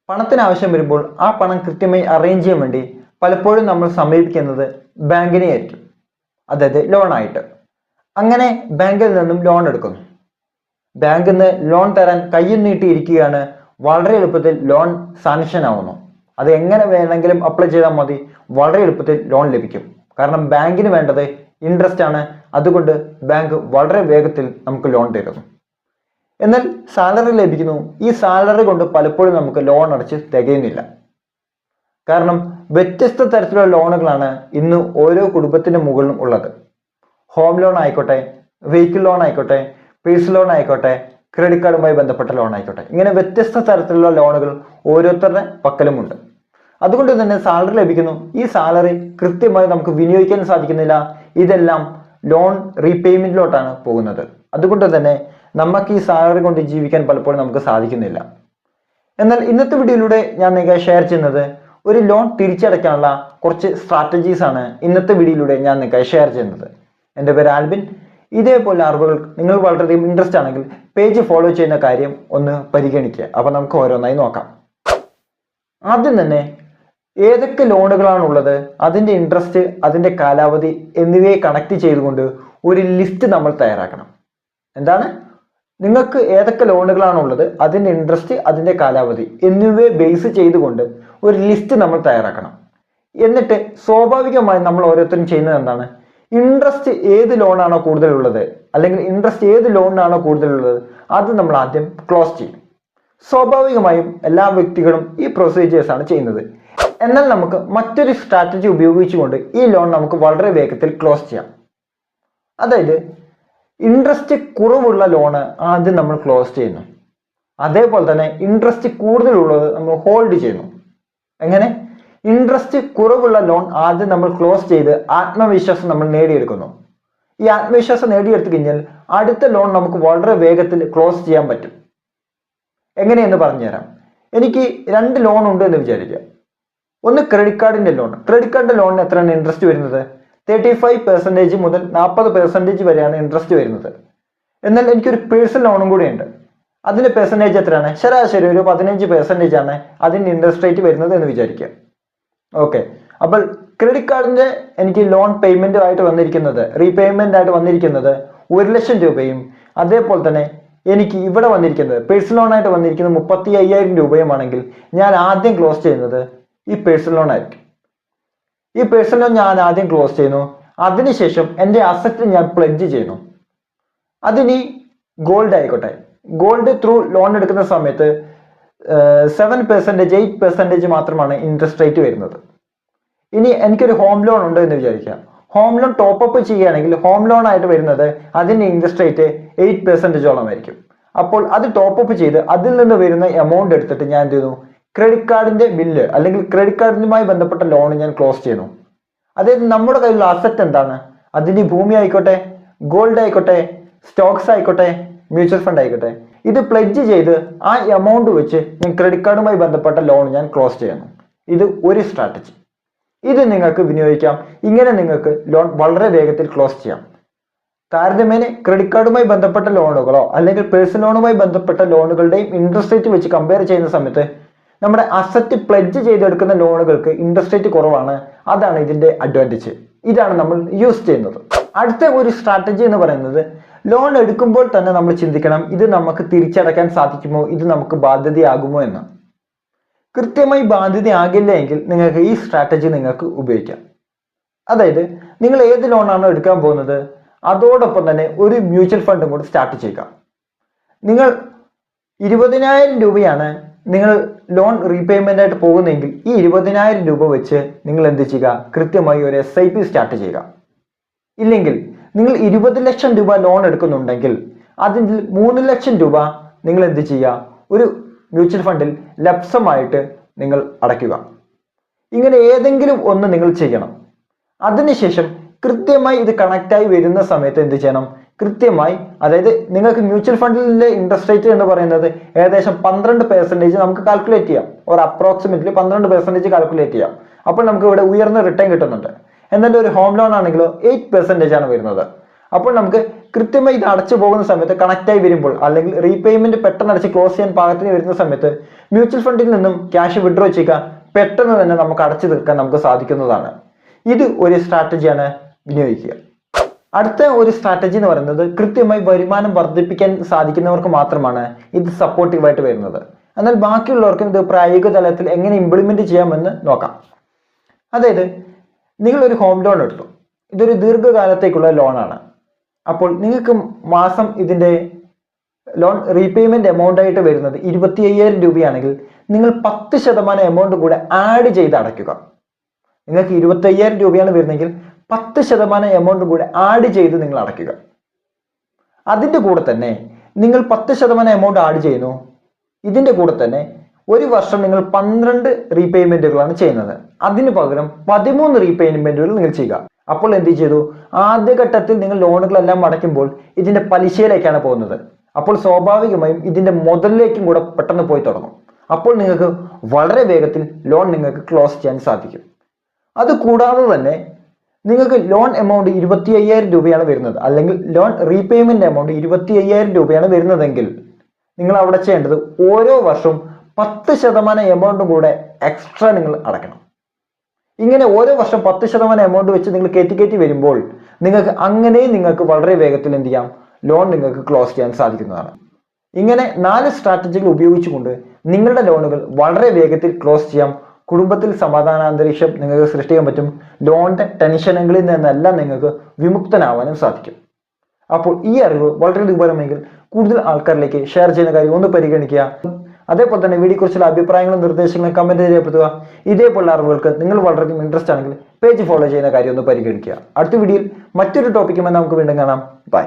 പണത്തിന് ആവശ്യം വരുമ്പോൾ ആ പണം കൃത്യമായി അറേഞ്ച് ചെയ്യാൻ വേണ്ടി പലപ്പോഴും നമ്മൾ സമീപിക്കുന്നത് ബാങ്കിനെ ആയിരിക്കും, അതായത് ലോണായിട്ട്. അങ്ങനെ ബാങ്കിൽ നിന്നും ലോൺ എടുക്കുന്നു. ബാങ്കിൽ നിന്ന് ലോൺ തരാൻ കയ്യിൽ നീട്ടിയിരിക്കുകയാണ്. വളരെ എളുപ്പത്തിൽ ലോൺ സാങ്ഷൻ ആവുന്നു. അത് എങ്ങനെ വേണമെങ്കിലും അപ്ലൈ ചെയ്താൽ മതി, വളരെ എളുപ്പത്തിൽ ലോൺ ലഭിക്കും. കാരണം ബാങ്കിന് വേണ്ടത് ഇൻട്രസ്റ്റ് ആണ്. അതുകൊണ്ട് ബാങ്ക് വളരെ വേഗത്തിൽ നമുക്ക് ലോൺ തരുന്നു. എന്നാൽ സാലറി ലഭിക്കുന്നു. ഈ സാലറി കൊണ്ട് പലപ്പോഴും നമുക്ക് ലോൺ അടച്ച് തികയുന്നില്ല. കാരണം വ്യത്യസ്ത തരത്തിലുള്ള ലോണുകളാണ് ഇന്ന് ഓരോ കുടുംബത്തിന്റെ മുകളിലും ഉള്ളത്. ഹോം ലോൺ ആയിക്കോട്ടെ, വെഹിക്കിൾ ലോൺ ആയിക്കോട്ടെ, പേഴ്സണൽ ലോൺ ആയിക്കോട്ടെ, ക്രെഡിറ്റ് കാർഡുമായി ബന്ധപ്പെട്ട ലോൺ ആയിക്കോട്ടെ, ഇങ്ങനെ വ്യത്യസ്ത തരത്തിലുള്ള ലോണുകൾ ഓരോരുത്തരുടെ പക്കലുമുണ്ട്. അതുകൊണ്ട് തന്നെ സാലറി ലഭിക്കുന്നു. ഈ സാലറി കൃത്യമായി നമുക്ക് വിനിയോഗിക്കാൻ സാധിക്കുന്നില്ല. ഇതെല്ലാം ലോൺ റീപേയ്മെന്റിലോട്ടാണ് പോകുന്നത്. അതുകൊണ്ട് തന്നെ നമുക്ക് ഈ സാലറി കൊണ്ട് ജീവിക്കാൻ പലപ്പോഴും നമുക്ക് സാധിക്കുന്നില്ല. എന്നാൽ ഇന്നത്തെ വീഡിയോയിലൂടെ ഞാൻ നിങ്ങൾക്ക് ഷെയർ ചെയ്യുന്നത് ഒരു ലോൺ തിരിച്ചടയ്ക്കാനുള്ള കുറച്ച് സ്ട്രാറ്റജീസ് ആണ് ഇന്നത്തെ വീഡിയോയിലൂടെ ഞാൻ നിങ്ങൾക്ക് ഷെയർ ചെയ്യുന്നത്. എൻ്റെ പേര് ആൽബിൻ. ഇതേപോലെ അറിവുകൾ നിങ്ങൾ വളരെയധികം ഇൻട്രസ്റ്റ് ആണെങ്കിൽ പേജ് ഫോളോ ചെയ്യുന്ന കാര്യം ഒന്ന് പരിഗണിക്കുക. അപ്പം നമുക്ക് ഓരോന്നായി നോക്കാം. ആദ്യം തന്നെ ഏതൊക്കെ ലോണുകളാണുള്ളത്, അതിൻ്റെ ഇൻട്രസ്റ്റ്, അതിൻ്റെ കാലാവധി എന്നിവയെ കണക്ട് ചെയ്തുകൊണ്ട് ഒരു ലിസ്റ്റ് നമ്മൾ തയ്യാറാക്കണം. എന്താണ്, നിങ്ങൾക്ക് ഏതൊക്കെ ലോണുകളാണുള്ളത്, അതിൻ്റെ ഇൻട്രസ്റ്റ്, അതിൻ്റെ കാലാവധി എന്നിവയെ ബേസ് ചെയ്തുകൊണ്ട് ഒരു ലിസ്റ്റ് നമ്മൾ തയ്യാറാക്കണം. എന്നിട്ട് സ്വാഭാവികമായി നമ്മൾ ഓരോരുത്തരും ചെയ്യുന്നത് എന്താണ്, ഇൻട്രസ്റ്റ് ഏത് ലോണാണോ കൂടുതലുള്ളത്, അല്ലെങ്കിൽ ഇൻട്രസ്റ്റ് ഏത് ലോണിനാണോ കൂടുതലുള്ളത്, അത് നമ്മൾ ആദ്യം ക്ലോസ് ചെയ്യും. സ്വാഭാവികമായും എല്ലാ വ്യക്തികളും ഈ പ്രൊസീജിയേഴ്സ് ആണ് ചെയ്യുന്നത്. എന്നാൽ നമുക്ക് മറ്റൊരു സ്ട്രാറ്റജി ഉപയോഗിച്ചുകൊണ്ട് ഈ ലോൺ നമുക്ക് വളരെ വേഗത്തിൽ ക്ലോസ് ചെയ്യാം. അതായത് ഇൻട്രസ്റ്റ് കുറവുള്ള ലോണ് ആദ്യം നമ്മൾ ക്ലോസ് ചെയ്യുന്നു. അതേപോലെ തന്നെ ഇൻട്രസ്റ്റ് കൂടുതലുള്ളത് നമ്മൾ ഹോൾഡ് ചെയ്യുന്നു. എങ്ങനെ, ഇൻട്രസ്റ്റ് കുറവുള്ള ലോൺ ആദ്യം നമ്മൾ ക്ലോസ് ചെയ്ത് ആത്മവിശ്വാസം നമ്മൾ നേടിയെടുക്കുന്നു. ഈ ആത്മവിശ്വാസം നേടിയെടുത്തു കഴിഞ്ഞാൽ അടുത്ത ലോൺ നമുക്ക് വളരെ വേഗത്തിൽ ക്ലോസ് ചെയ്യാൻ പറ്റും. എങ്ങനെയെന്ന് പറഞ്ഞുതരാം. എനിക്ക് 2 ലോൺ ഉണ്ട് എന്ന് വിചാരിക്കുക. ഒന്ന് ക്രെഡിറ്റ് കാർഡിന്റെ ലോൺ. ക്രെഡിറ്റ് കാർഡിന്റെ ലോണിന് എത്രയാണ് ഇൻട്രസ്റ്റ് വരുന്നത്? 35% മുതൽ 40% വരെയാണ് ഇൻട്രസ്റ്റ് വരുന്നത്. എന്നാൽ എനിക്കൊരു പേഴ്സണൽ ലോണും കൂടി ഉണ്ട്. അതിന്റെ പെർസെൻറ്റേജ് എത്രയാണ്? ശരാശരി ഒരു 15% ആണ് അതിന്റെ ഇൻട്രസ്റ്റ് റേറ്റ് വരുന്നത് എന്ന് വിചാരിക്കുക. ഓക്കെ, അപ്പോൾ ക്രെഡിറ്റ് കാർഡിന്റെ എനിക്ക് ലോൺ പേയ്മെന്റ് ആയിട്ട് വന്നിരിക്കുന്നത്, റീപേയ്മെന്റ് ആയിട്ട് വന്നിരിക്കുന്നത് 1 ലക്ഷം രൂപയും, അതേപോലെ തന്നെ എനിക്ക് ഇവിടെ വന്നിരിക്കുന്നത് പേഴ്സണൽ ലോൺ ആയിട്ട് വന്നിരിക്കുന്നത് 35,000 രൂപയുമാണെങ്കിൽ ഞാൻ ആദ്യം ക്ലോസ് ചെയ്യുന്നത് ഈ പേഴ്സണൽ ലോൺ ആയിരിക്കും. ഈ പേഴ്സണൽ ലോൺ ഞാൻ ആദ്യം ക്ലോസ് ചെയ്യുന്നു. അതിനുശേഷം എൻ്റെ അസറ്റ് ഞാൻ പ്ലെഡ്ജ് ചെയ്യുന്നു. അതിനി ഗോൾഡ് ആയിക്കോട്ടെ. ഗോൾഡ് ത്രൂ ലോൺ എടുക്കുന്ന സമയത്ത് 7%, 8% മാത്രമാണ് ഇൻട്രസ്റ്റ് റേറ്റ് വരുന്നത്. ഇനി എനിക്കൊരു ഹോം ലോൺ ഉണ്ട് എന്ന് വിചാരിക്കുക. ഹോം ലോൺ ടോപ്പ് അപ്പ് ചെയ്യുകയാണെങ്കിൽ ഹോം ലോൺ ആയിട്ട് വരുന്നത് അതിൻ്റെ ഇൻട്രസ്റ്റ് റേറ്റ് 8% ആയിരിക്കും. അപ്പോൾ അത് ടോപ്പ് അപ്പ് ചെയ്ത് അതിൽ നിന്ന് വരുന്ന എമൗണ്ട് എടുത്തിട്ട് ഞാൻ എന്ത് ചെയ്യുന്നു, ക്രെഡിറ്റ് കാർഡിന്റെ ബില്ല് അല്ലെങ്കിൽ ക്രെഡിറ്റ് കാർഡിനുമായി ബന്ധപ്പെട്ട ലോൺ ഞാൻ ക്ലോസ് ചെയ്യുന്നു. അതായത് നമ്മുടെ കയ്യിലുള്ള അസറ്റ് എന്താണ്, അതിന് ഭൂമി ആയിക്കോട്ടെ, ഗോൾഡ് ആയിക്കോട്ടെ, സ്റ്റോക്സ് ആയിക്കോട്ടെ, മ്യൂച്വൽ ഫണ്ട് ആയിക്കോട്ടെ, ഇത് പ്ലെഡ്ജ് ചെയ്ത് ആ എമൗണ്ട് വെച്ച് ഞാൻ ക്രെഡിറ്റ് കാർഡുമായി ബന്ധപ്പെട്ട ലോൺ ഞാൻ ക്ലോസ് ചെയ്യുന്നു. ഇത് ഒരു സ്ട്രാറ്റജി. ഇത് നിങ്ങൾക്ക് വിനിയോഗിക്കാം. ഇങ്ങനെ നിങ്ങൾക്ക് ലോൺ വളരെ വേഗത്തിൽ ക്ലോസ് ചെയ്യാം. താരതമ്യേന ക്രെഡിറ്റ് കാർഡുമായി ബന്ധപ്പെട്ട ലോണുകളോ അല്ലെങ്കിൽ പേഴ്സണൽ ലോണുമായി ബന്ധപ്പെട്ട ലോണുകളുടെയും ഇൻട്രസ്റ്റ് റേറ്റ് വെച്ച് കമ്പയർ ചെയ്യുന്ന സമയത്ത് നമ്മുടെ അസറ്റ് പ്ലെഡ്ജ് ചെയ്തെടുക്കുന്ന ലോണുകൾക്ക് ഇൻട്രസ്റ്റ് റേറ്റ് കുറവാണ്. അതാണ് ഇതിന്റെ അഡ്വാൻറ്റേജ്. ഇതാണ് നമ്മൾ യൂസ് ചെയ്യുന്നത്. അടുത്ത ഒരു സ്ട്രാറ്റജി എന്ന് പറയുന്നത്, ലോൺ എടുക്കുമ്പോൾ തന്നെ നമ്മൾ ചിന്തിക്കണം, ഇത് നമുക്ക് തിരിച്ചടയ്ക്കാൻ സാധിക്കുമോ, ഇത് നമുക്ക് ബാധ്യതയാകുമോ എന്ന്. കൃത്യമായി ബാധ്യതയാകില്ല എങ്കിൽ നിങ്ങൾക്ക് ഈ സ്ട്രാറ്റജി നിങ്ങൾക്ക് ഉപയോഗിക്കാം. അതായത് നിങ്ങൾ ഏത് ലോണാണോ എടുക്കാൻ പോകുന്നത് അതോടൊപ്പം തന്നെ ഒരു മ്യൂച്വൽ ഫണ്ടും കൂടെ സ്റ്റാർട്ട് ചെയ്യുക. നിങ്ങൾ 20,000 രൂപയാണ് നിങ്ങൾ ലോൺ റീപേയ്മെന്റ് ആയിട്ട് പോകുന്നെങ്കിൽ ഈ 20,000 രൂപ വെച്ച് നിങ്ങൾ എന്ത് ചെയ്യുക, കൃത്യമായി ഒരു SIP സ്റ്റാർട്ട് ചെയ്യുക. ഇല്ലെങ്കിൽ നിങ്ങൾ 20 ലക്ഷം രൂപ ലോൺ എടുക്കുന്നുണ്ടെങ്കിൽ അതിൽ 3 ലക്ഷം രൂപ നിങ്ങൾ എന്ത് ചെയ്യുക, ഒരു മ്യൂച്വൽ ഫണ്ടിൽ ലപ്സമായിട്ട് നിങ്ങൾ അടയ്ക്കുക. ഇങ്ങനെ ഏതെങ്കിലും ഒന്ന് നിങ്ങൾ ചെയ്യണം. അതിനുശേഷം കൃത്യമായി ഇത് കണക്റ്റായി വരുന്ന സമയത്ത് എന്ത് ചെയ്യണം, കൃത്യമായി, അതായത് നിങ്ങൾക്ക് മ്യൂച്വൽ ഫണ്ടിലെ ഇൻട്രസ്റ്റ് റേറ്റ് എന്ന് പറയുന്നത് ഏകദേശം 12% നമുക്ക് കാൽക്കുലേറ്റ് ചെയ്യാം. ഒരു അപ്രോക്സിമേറ്റ്ലി 12% കാൽക്കുലേറ്റ് ചെയ്യാം. അപ്പോൾ നമുക്ക് ഇവിടെ ഉയർന്ന റിട്ടേൺ കിട്ടുന്നുണ്ട്. എന്നാൽ ഒരു ഹോം ലോൺ ആണെങ്കിലോ 8% ആണ് വരുന്നത്. അപ്പോൾ നമുക്ക് കൃത്യമായി ഇത് അടച്ചു പോകുന്ന സമയത്ത് കണക്റ്റായി വരുമ്പോൾ അല്ലെങ്കിൽ റീപേയ്മെന്റ് പെട്ടെന്ന് അടച്ച് ക്ലോസ് ചെയ്യാൻ പാകത്തിന് വരുന്ന സമയത്ത് മ്യൂച്വൽ ഫണ്ടിൽ നിന്നും ക്യാഷ് വിഡ്രോ ചെയ്യുക പെട്ടെന്ന് തന്നെ നമുക്ക് അടച്ചു തീർക്കാൻ നമുക്ക് സാധിക്കുന്നതാണ്. ഇത് ഒരു സ്ട്രാറ്റജിയാണ് വിനിയോഗിക്കുക. അടുത്ത ഒരു സ്ട്രാറ്റജി എന്ന് പറയുന്നത് കൃത്യമായി വരുമാനം വർദ്ധിപ്പിക്കാൻ സാധിക്കുന്നവർക്ക് മാത്രമാണ് ഇത് സപ്പോർട്ടീവായിട്ട് വരുന്നത്. എന്നാൽ ബാക്കിയുള്ളവർക്കും ഇത് പ്രായോഗിക തലത്തിൽ എങ്ങനെ ഇംപ്ലിമെന്റ് ചെയ്യാമെന്ന് നോക്കാം. അതായത് നിങ്ങൾ ഒരു ഹോം ലോൺ എടുത്തു. ഇതൊരു ദീർഘകാലത്തേക്കുള്ള ലോണാണ്. അപ്പോൾ നിങ്ങൾക്ക് മാസം ഇതിൻ്റെ ലോൺ റീപേയ്മെന്റ് എമൗണ്ട് ആയിട്ട് വരുന്നത് 25,000 രൂപയാണെങ്കിൽ നിങ്ങൾ 10% എമൗണ്ട് കൂടെ ആഡ് ചെയ്ത് അടയ്ക്കുക. നിങ്ങൾക്ക് 25,000 രൂപയാണ് വരുന്നതെങ്കിൽ 10% എമൗണ്ട് കൂടെ ആഡ് ചെയ്ത് നിങ്ങൾ അടയ്ക്കുക. അതിൻ്റെ കൂടെ തന്നെ നിങ്ങൾ 10% എമൗണ്ട് ആഡ് ചെയ്യുന്നു. ഇതിൻ്റെ കൂടെ തന്നെ ഒരു വർഷം നിങ്ങൾ 12 റീപേയ്മെന്റുകളാണ് ചെയ്യുന്നത്. അതിന് പകരം 13 റീപേയ്മെന്റുകൾ നിങ്ങൾ ചെയ്യുക. അപ്പോൾ എന്ത് ചെയ്തു? ആദ്യഘട്ടത്തിൽ നിങ്ങൾ ലോണുകളെല്ലാം അടയ്ക്കുമ്പോൾ ഇതിന്റെ പലിശയിലേക്കാണ് പോകുന്നത്. അപ്പോൾ സ്വാഭാവികമായും ഇതിന്റെ മുതലിലേക്കും കൂടെ പെട്ടെന്ന് പോയി തുടങ്ങും. അപ്പോൾ നിങ്ങൾക്ക് വളരെ വേഗത്തിൽ ലോൺ നിങ്ങൾക്ക് ക്ലോസ് ചെയ്യാൻ സാധിക്കും. അത് കൂടാതെ തന്നെ നിങ്ങൾക്ക് ലോൺ എമൗണ്ട് 25,000 രൂപയാണ് വരുന്നത്, അല്ലെങ്കിൽ ലോൺ റീപേയ്മെന്റ് എമൗണ്ട് 25,000 രൂപയാണ് വരുന്നതെങ്കിൽ നിങ്ങൾ അവിടെ ചെയ്യേണ്ടത് ഓരോ വർഷവും 10% എമൗണ്ടും കൂടെ എക്സ്ട്രാ നിങ്ങൾ അടയ്ക്കണം. ഇങ്ങനെ ഓരോ വർഷം 10% എമൗണ്ട് വെച്ച് നിങ്ങൾ കയറ്റി വരുമ്പോൾ നിങ്ങൾക്ക് വളരെ വേഗത്തിൽ എന്ത് ചെയ്യാം? ലോൺ നിങ്ങൾക്ക് ക്ലോസ് ചെയ്യാൻ സാധിക്കുന്നതാണ്. ഇങ്ങനെ 4 സ്ട്രാറ്റജികൾ ഉപയോഗിച്ചുകൊണ്ട് നിങ്ങളുടെ ലോണുകൾ വളരെ വേഗത്തിൽ ക്ലോസ് ചെയ്യാം. കുടുംബത്തിൽ സമാധാന അന്തരീക്ഷം നിങ്ങൾക്ക് സൃഷ്ടിക്കാൻ പറ്റും. ലോണിന്റെ ടെൻഷനുകളിൽ നിന്നെല്ലാം നിങ്ങൾക്ക് വിമുക്തനാവാനും സാധിക്കും. അപ്പോൾ ഈ അറിവ് വളരെ ഉപകാരമെങ്കിൽ കൂടുതൽ ആൾക്കാരിലേക്ക് ഷെയർ ചെയ്യുന്ന കാര്യം ഒന്ന് പരിഗണിക്കുക. അതേപോലെ തന്നെ വീഡിയോ കുറിച്ചുള്ള അഭിപ്രായങ്ങളും നിർദ്ദേശങ്ങളും കമന്റ് ചെയ്യപ്പെടുത്തുക. ഇതേപോലുള്ള അറിവുകൾക്ക് നിങ്ങൾ വളരെയധികം ഇൻട്രസ്റ്റ് ആണെങ്കിൽ പേജ് ഫോളോ ചെയ്യുന്ന കാര്യം ഒന്ന് പരിഗണിക്കുക. അടുത്ത വീഡിയോയിൽ മറ്റൊരു ടോപ്പിക്കുമായി നമുക്ക് വീണ്ടും കാണാം. ബൈ.